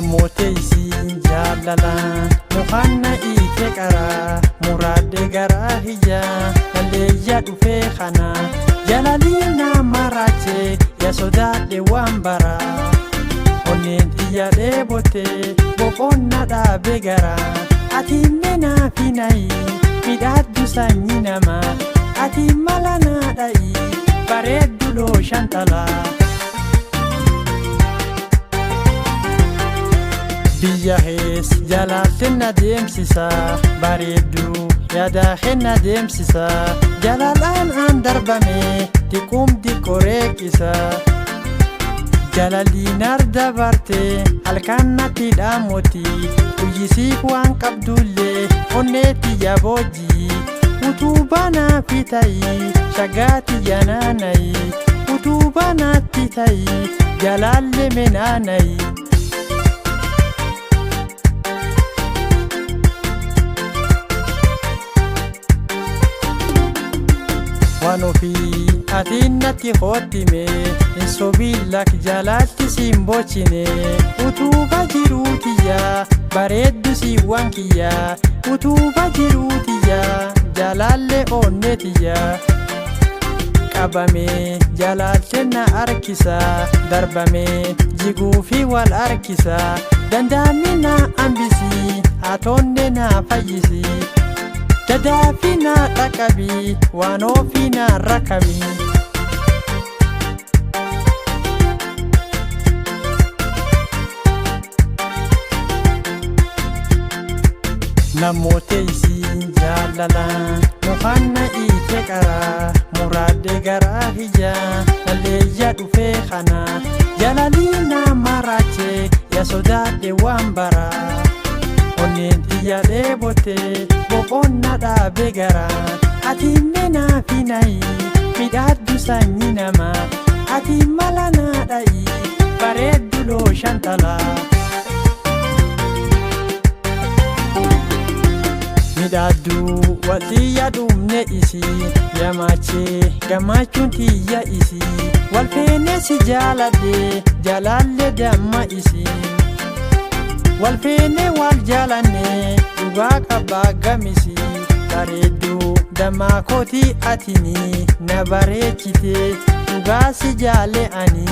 namoota isiin jaalalaan mukanna ite qaraa muraadde garaa hiyyaa nalleeyya dhufee kana jalaliina maraachee ya sodaadhe waan baraa onneen xiyya dheebottee boqonna dhaabe garaa atiinne naafi nayi midhaaddu sanyii namaa atiin mala naadhayi bareeddu looshan talaa biyya hees jalaalten na deemsisaa bareeddu yaadaahen na deemsisaa jalaalaan aan darbame tiqumdi qoreeqisaa jalaliinar dabarte halkan natti dhaamoti uyyisiif waan qabdullee onneetti yaboojii utuuba naafi tayi shagaati yanaanayi utuuba naatti tayi jalaalle menaanayi wanofi atiin natti hottime insobiillak jalaatti siin bochine utuuba jiruutiyyaa bareeddu siiwwan kiyyaa utuuba jiruutiyyaa jalaalle oonnetiyyaa qabame jalaalte na arkisaa darbame jiguufi wal arkisaa dandaanni na ambisii atoonne na fayyisii dadaafi na dhaqabii waan ofii na rakkabii namoota isiin jaalalaan mukanna ite qaraa muraadde garaa hiyyaa nalleeyya dhufee kana jalaliina maraachee ya sodaadhe waan baraa onneen xiyya dheebottee boqonna dhaabe garaa atiinne naafi nayi midhaaddu sanyii namaa atiin mala naadhayi bareeddu looshan talaa midhaaddu walxiyya dhumne isii yamaachee gammachuun tiyya isii walfeene si jaaladhe jalaalle damma isii walfeene wal jaalanne dhugaa qabbaa gamisi bareeddu dammaa kootii atini na bareechite dhugaa si jaalle ani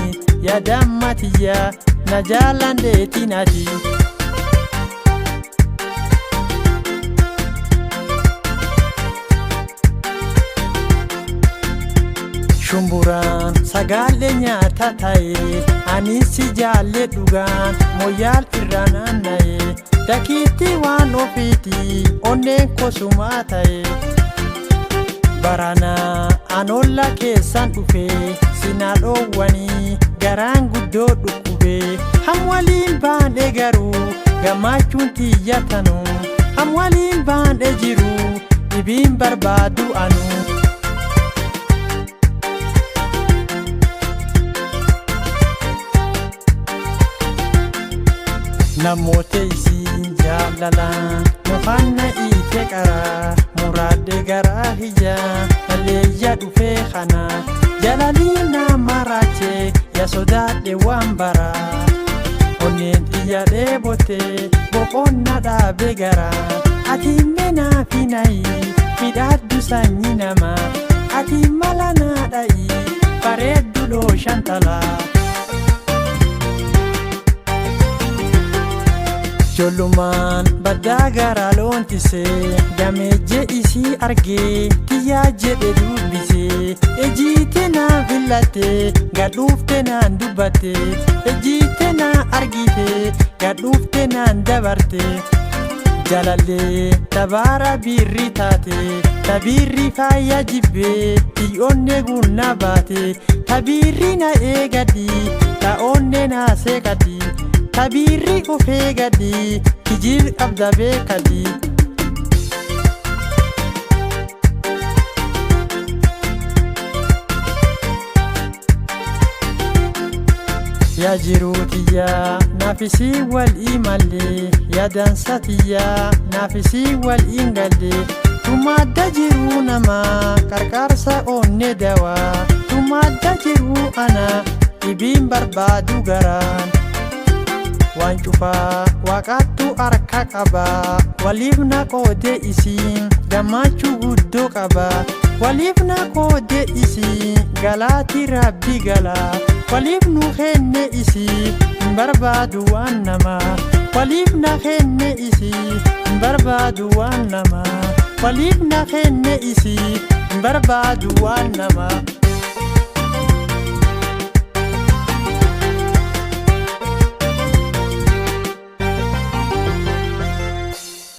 ya damma tiyya na jaalandeetin ati shumburaan sagaalle nyaata ta'e ani si jaalle dhugaan moyyaal irra naanna'e dakiitti waan ofiiti onneen kosumaa ta'e baranaa anolla keessan dhufe sinaa dhoowwanii garaan guddoo dhukkubee hamwaliin baandhe garuu gammachuun tiyya tanuu hamwaliin baandhe jiru dhibiin barbaadu anuu namoota isiin jaalalaan mukanna ite qaraa muraadde garaa hiyyaa nalleeyya dhufee kana jalaliina maraachee ya sodaadhe waan baraa onneen xiyya dheebottee boqonna dhaabe garaa atiinne naafi nayi midhaaddu sanyii namaa atiin mala naadhayi bareeddu looshan talaa jollumaan baddaa garaa loontise gameejje isii argee kiyyaa jedhe dubbise ejiite naa fillatte gadhuufte naan dubbatte ejiite naa argite gadhuufte naan dabarte jalallee tabaara biirri taate tabiirri faaya jibbee tiyyoonne guunna baate tabiirri na eegadhi ta'oonne naa seeqadhi tabiirri ofee gadi kijir qabda beekadhi yaa jiruutiyyaa naafisii wal imallee yaa dansatiyyaa naafisii wal ingallee tumaadda jiruu namaa qarqaarsa onne dawaa tumaadda jiruu ana dhibiin barbaadu garaan waan cufaa waaqattu harka qaba waliif na qoode isiin gammachuu guddoo qaba waliif na qoode isii galaati rabbi gala waliif nu kenne isii barbaadu waan namaa waliif na kenne isii barbaadu waan namaa waliif na kenne isii barbaadu waan namaa